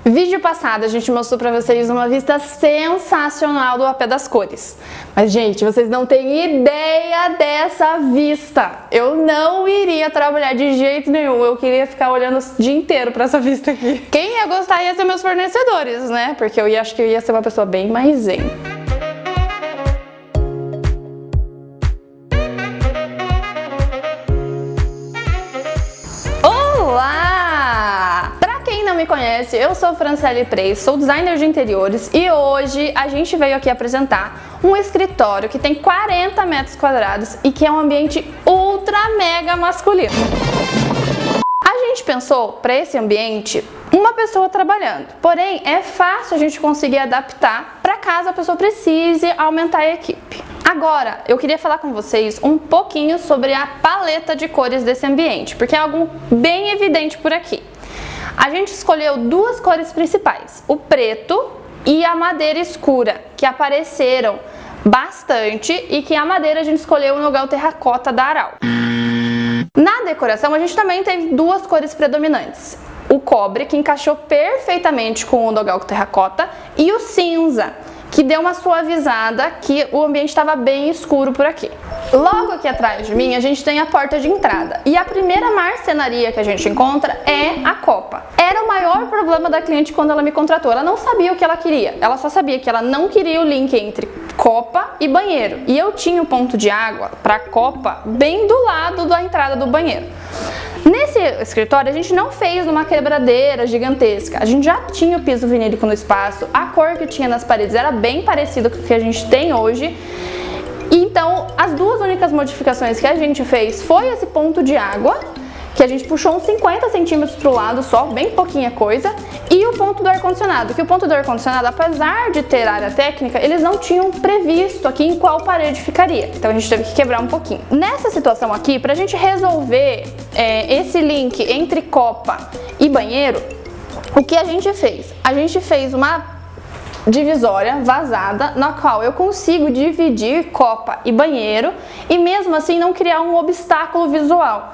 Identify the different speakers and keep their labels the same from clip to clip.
Speaker 1: Vídeo passado a gente mostrou pra vocês uma vista sensacional do AP das cores. Mas, gente, vocês não têm ideia dessa vista. Eu não iria trabalhar de jeito nenhum. Eu queria ficar olhando o dia inteiro pra essa vista aqui. Quem ia gostar ia ser meus fornecedores, né? Porque acho que eu ia ser uma pessoa bem mais zen. Me conhece, eu sou Franciele Preis, sou designer de interiores e hoje a gente veio aqui apresentar um escritório que tem 40 metros quadrados e que é um ambiente ultra mega masculino. A gente pensou para esse ambiente uma pessoa trabalhando, porém é fácil a gente conseguir adaptar para caso a pessoa precise aumentar a equipe. Agora, eu queria falar com vocês um pouquinho sobre a paleta de cores desse ambiente, porque é algo bem evidente por aqui. A gente escolheu duas cores principais, o preto e a madeira escura, que apareceram bastante e que a madeira a gente escolheu no gal terracota da Aral. Na decoração a gente também teve duas cores predominantes, o cobre, que encaixou perfeitamente com o nogal terracota, e o cinza, que deu uma suavizada, que o ambiente estava bem escuro por aqui. Logo aqui atrás de mim a gente tem a porta de entrada e a primeira marcenaria que a gente encontra é a copa. Era o maior problema da cliente quando ela me contratou, ela não sabia o que ela queria, ela só sabia que ela não queria o link entre copa e banheiro, e eu tinha o ponto de água para a copa bem do lado da entrada do banheiro. Nesse escritório a gente não fez uma quebradeira gigantesca, a gente já tinha o piso vinílico no espaço, a cor que tinha nas paredes era bem parecida com o que a gente tem hoje. Então, as duas únicas modificações que a gente fez foi esse ponto de água, que a gente puxou uns 50 centímetros para o lado só, bem pouquinha coisa, e o ponto do ar-condicionado, que o ponto do ar-condicionado, apesar de ter área técnica, eles não tinham previsto aqui em qual parede ficaria, então a gente teve que quebrar um pouquinho. Nessa situação aqui, para a gente resolver esse link entre copa e banheiro, o que a gente fez? A gente fez uma divisória vazada, na qual eu consigo dividir copa e banheiro e mesmo assim não criar um obstáculo visual.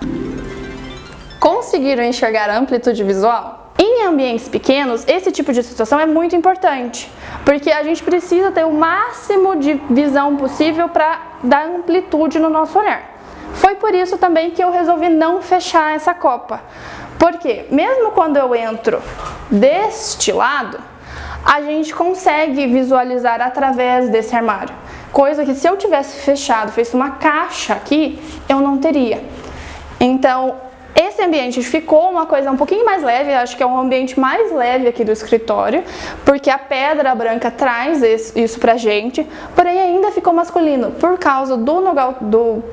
Speaker 1: Conseguiram enxergar a amplitude visual? Em ambientes pequenos, esse tipo de situação é muito importante, porque a gente precisa ter o máximo de visão possível para dar amplitude no nosso olhar. Foi por isso também que eu resolvi não fechar essa copa, porque mesmo quando eu entro deste lado, a gente consegue visualizar através desse armário, coisa que se eu tivesse fechado, feito uma caixa aqui, eu não teria. Então, esse ambiente ficou uma coisa um pouquinho mais leve, acho que é um ambiente mais leve aqui do escritório, porque a pedra branca traz isso pra gente, porém ainda ficou masculino, por causa do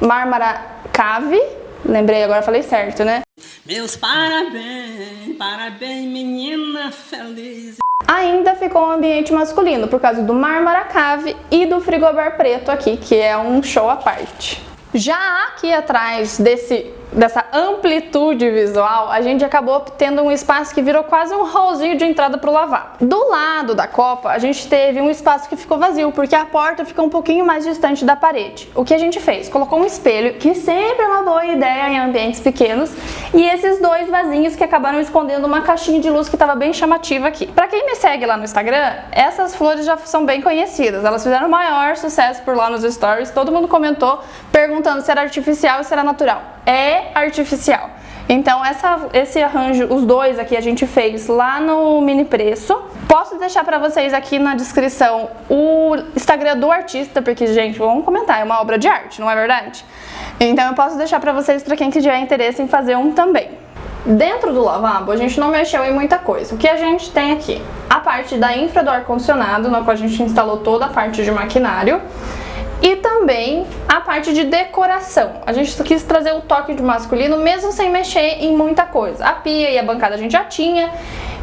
Speaker 1: Mármara Cave, lembrei agora, falei certo, né?
Speaker 2: Meus parabéns, parabéns menina feliz.
Speaker 1: Ainda ficou um ambiente masculino por causa do Mármara Cave e do frigobar preto aqui, que é um show à parte. Já aqui atrás dessa amplitude visual, a gente acabou tendo um espaço que virou quase um hallzinho de entrada para o lavabo. Do lado da copa, a gente teve um espaço que ficou vazio, porque a porta fica um pouquinho mais distante da parede. O que a gente fez? Colocou um espelho, que sempre é uma boa ideia em ambientes pequenos, e esses dois vasinhos que acabaram escondendo uma caixinha de luz que estava bem chamativa aqui. Para quem me segue lá no Instagram, essas flores já são bem conhecidas, elas fizeram o maior sucesso por lá nos stories, todo mundo comentou, perguntando se era artificial ou se era natural. É artificial. Então esse arranjo, os dois aqui a gente fez lá no Mini Preço. Posso deixar pra vocês aqui na descrição o Instagram do artista, porque, gente, vamos comentar, é uma obra de arte, não é verdade? Então eu posso deixar pra vocês, pra quem tiver interesse em fazer um também. Dentro do lavabo a gente não mexeu em muita coisa. O que a gente tem aqui? A parte da infra do ar-condicionado, na qual a gente instalou toda a parte de maquinário. E também a parte de decoração. A gente quis trazer o toque de masculino mesmo sem mexer em muita coisa. A pia e a bancada a gente já tinha.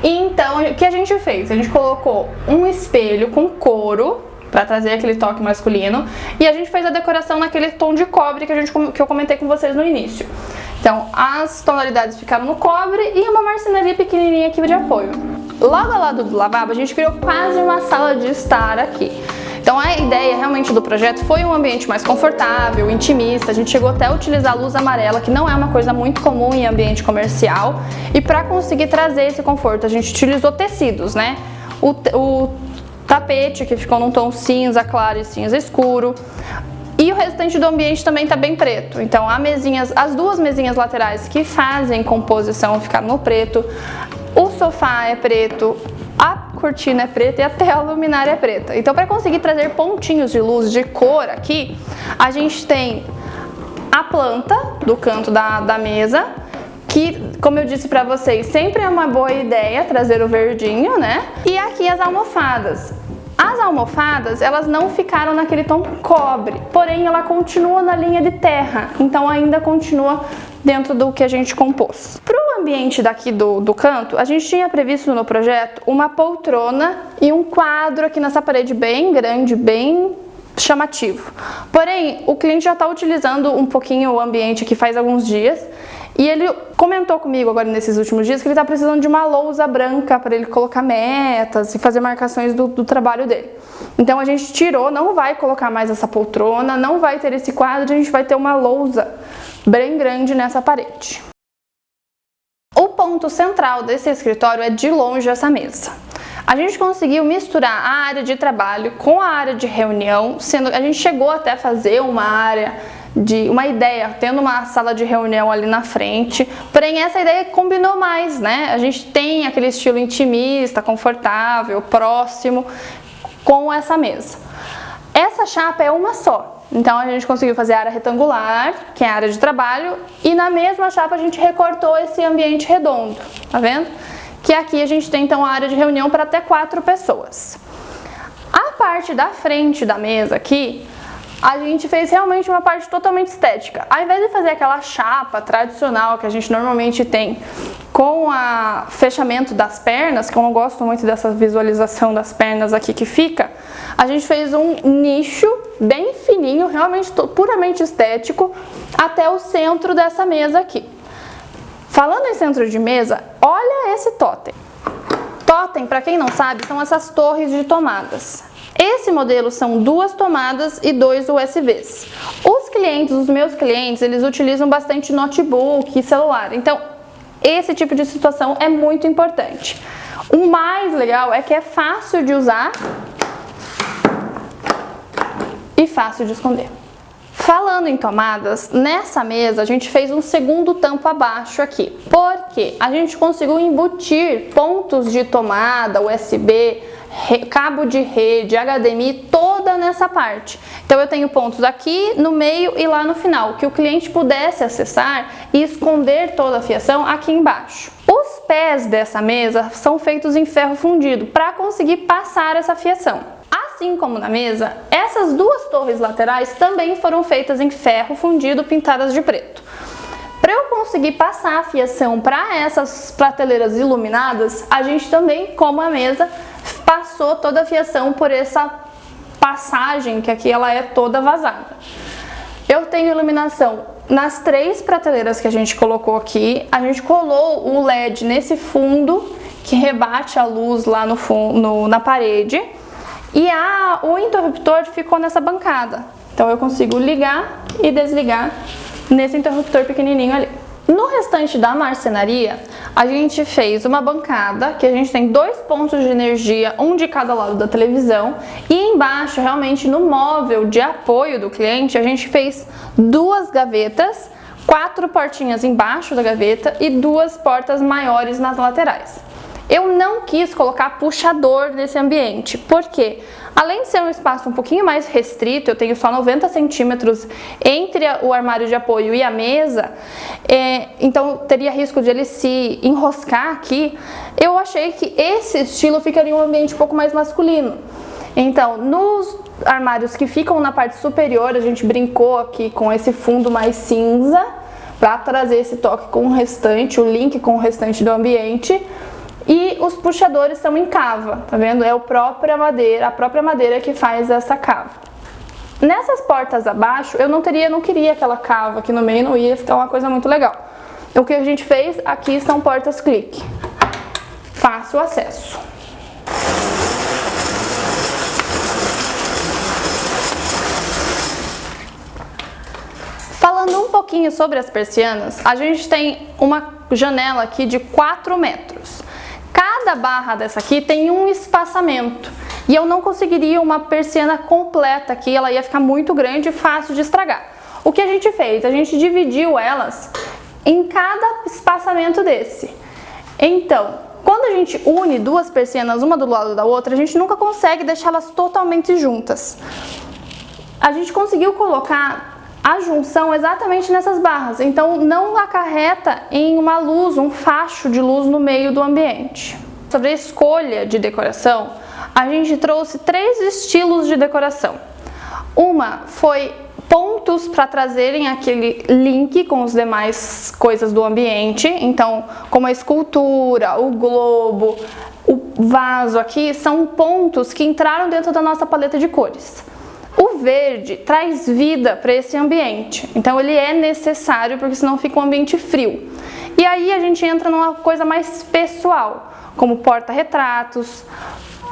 Speaker 1: Então, o que a gente fez? A gente colocou um espelho com couro para trazer aquele toque masculino. E a gente fez a decoração naquele tom de cobre que eu comentei com vocês no início. Então, as tonalidades ficaram no cobre e uma marcenaria pequenininha aqui de apoio. Logo ao lado do lavabo, a gente criou quase uma sala de estar aqui. Então a ideia realmente do projeto foi um ambiente mais confortável, intimista. A gente chegou até a utilizar luz amarela, que não é uma coisa muito comum em ambiente comercial. E para conseguir trazer esse conforto, a gente utilizou tecidos, né? O tapete, que ficou num tom cinza claro e cinza escuro. E o restante do ambiente também está bem preto. Então as duas mesinhas laterais que fazem composição ficaram no preto. O sofá é preto, a cortina é preta e até a luminária é preta. Então, para conseguir trazer pontinhos de luz de cor aqui, a gente tem a planta do canto da mesa, que, como eu disse para vocês, sempre é uma boa ideia trazer o verdinho, né? E aqui as almofadas. As almofadas, elas não ficaram naquele tom cobre, porém ela continua na linha de terra, então ainda continua dentro do que a gente compôs. Para o ambiente daqui do canto, a gente tinha previsto no projeto uma poltrona e um quadro aqui nessa parede bem grande, bem chamativo. Porém, o cliente já está utilizando um pouquinho o ambiente aqui faz alguns dias, e ele comentou comigo agora nesses últimos dias que ele está precisando de uma lousa branca para ele colocar metas e fazer marcações do trabalho dele. Então a gente tirou, não vai colocar mais essa poltrona, não vai ter esse quadro, a gente vai ter uma lousa bem grande nessa parede. O ponto central desse escritório é de longe essa mesa. A gente conseguiu misturar a área de trabalho com a área de reunião, sendo que a gente chegou até a fazer uma ideia, tendo uma sala de reunião ali na frente, porém essa ideia combinou mais, né? A gente tem aquele estilo intimista, confortável, próximo com essa mesa. Essa chapa é uma só, então a gente conseguiu fazer a área retangular, que é a área de trabalho, e na mesma chapa a gente recortou esse ambiente redondo, tá vendo? Que aqui a gente tem então a área de reunião para até 4 pessoas. A parte da frente da mesa aqui, a gente fez realmente uma parte totalmente estética. Ao invés de fazer aquela chapa tradicional que a gente normalmente tem com o fechamento das pernas, que eu não gosto muito dessa visualização das pernas aqui que fica, a gente fez um nicho bem fininho, realmente puramente estético, até o centro dessa mesa aqui. Falando em centro de mesa, olha esse totem. Totem, para quem não sabe, são essas torres de tomadas. Esse modelo são 2 tomadas e 2 USBs. Os meus clientes, eles utilizam bastante notebook e celular, então esse tipo de situação é muito importante. O mais legal é que é fácil de usar e fácil de esconder. Falando em tomadas, nessa mesa a gente fez um segundo tampo abaixo aqui, porque a gente conseguiu embutir pontos de tomada, USB, cabo de rede, HDMI, toda nessa parte. Então eu tenho pontos aqui, no meio e lá no final, que o cliente pudesse acessar e esconder toda a fiação aqui embaixo. Os pés dessa mesa são feitos em ferro fundido para conseguir passar essa fiação. Assim como na mesa, essas 2 torres laterais também foram feitas em ferro fundido, pintadas de preto. Para eu conseguir passar a fiação para essas prateleiras iluminadas, a gente também, como a mesa, passou toda a fiação por essa passagem, que aqui ela é toda vazada. Eu tenho iluminação nas 3 prateleiras que a gente colocou aqui. A gente colou o LED nesse fundo, que rebate a luz lá no fundo, na parede. E o interruptor ficou nessa bancada. Então eu consigo ligar e desligar nesse interruptor pequenininho ali. No restante da marcenaria, a gente fez uma bancada que a gente tem 2 pontos de energia, um de cada lado da televisão, e embaixo, realmente no móvel de apoio do cliente, a gente fez 2 gavetas, 4 portinhas embaixo da gaveta e 2 portas maiores nas laterais. Eu não quis colocar puxador nesse ambiente, porque além de ser um espaço um pouquinho mais restrito, eu tenho só 90 centímetros entre o armário de apoio e a mesa, então teria risco de ele se enroscar aqui. Eu achei que esse estilo ficaria um ambiente um pouco mais masculino. Então, nos armários que ficam na parte superior, a gente brincou aqui com esse fundo mais cinza, para trazer esse toque com o restante, o link com o restante do ambiente. E os puxadores são em cava, tá vendo? É a própria madeira que faz essa cava. Nessas portas abaixo, eu não queria aquela cava aqui no meio, não ia ficar uma coisa muito legal. O que a gente fez aqui são portas clique. Fácil acesso. Falando um pouquinho sobre as persianas, a gente tem uma janela aqui de 4 metros. Cada barra dessa aqui tem um espaçamento e eu não conseguiria uma persiana completa aqui, ela ia ficar muito grande e fácil de estragar. O que a gente fez? A gente dividiu elas em cada espaçamento desse. Então, quando a gente une duas persianas uma do lado da outra, a gente nunca consegue deixá-las totalmente juntas. A gente conseguiu colocar a junção exatamente nessas barras, então não acarreta em uma luz, um facho de luz no meio do ambiente. Sobre a escolha de decoração, a gente trouxe 3 estilos de decoração. Uma foi pontos para trazerem aquele link com as demais coisas do ambiente, então como a escultura, o globo, o vaso aqui, são pontos que entraram dentro da nossa paleta de cores. O verde traz vida para esse ambiente, então ele é necessário porque senão fica um ambiente frio. E aí a gente entra numa coisa mais pessoal, como porta-retratos,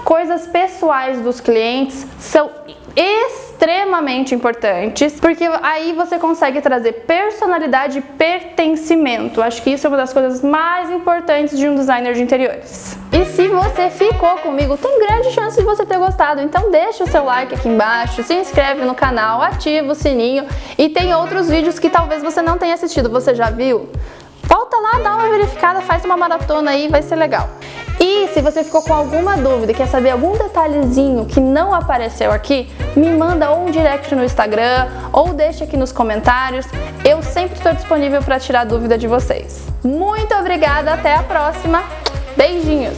Speaker 1: coisas pessoais dos clientes são extremamente importantes, porque aí você consegue trazer personalidade e pertencimento. Acho que isso é uma das coisas mais importantes de um designer de interiores. E se você ficou comigo, tem grande chance de você ter gostado, então deixa o seu like aqui embaixo, se inscreve no canal, ativa o sininho e tem outros vídeos que talvez você não tenha assistido, você já viu? Volta lá, dá uma verificada, faz uma maratona aí, vai ser legal. E se você ficou com alguma dúvida e quer saber algum detalhezinho que não apareceu aqui, me manda ou um direct no Instagram ou deixa aqui nos comentários. Eu sempre estou disponível para tirar dúvida de vocês. Muito obrigada, até a próxima. Beijinhos!